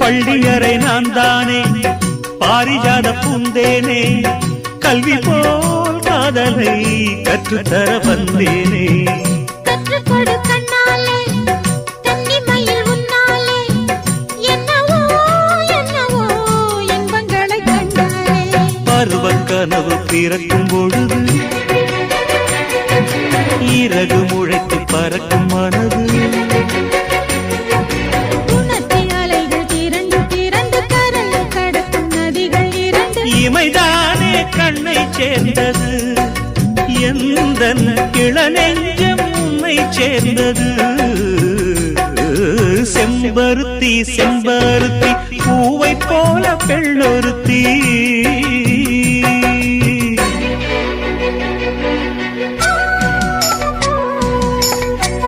பள்ளியறை நான் தானே பாரிஜாத பூந்தேனே கல்வி போல் காதலை கற்றுத்தர வந்தேனே கற்றுக்கொடு கண்ணாலே கன்னிமயில் உன்னாலே என்னவோ என்னவோ இன்பங்களை கண்டாலே பருவ கனவு பிறக்கும் பொழுது இறகு முளைத்து பறக்கும் மனது இமைதானே கண்ணை சேர்ந்தது எந்தன் இளநெஞ்சம் உன்னை சேர்ந்தது செம்பருத்தி செம்பருத்தி பூவை போல பெண்ணொருத்தி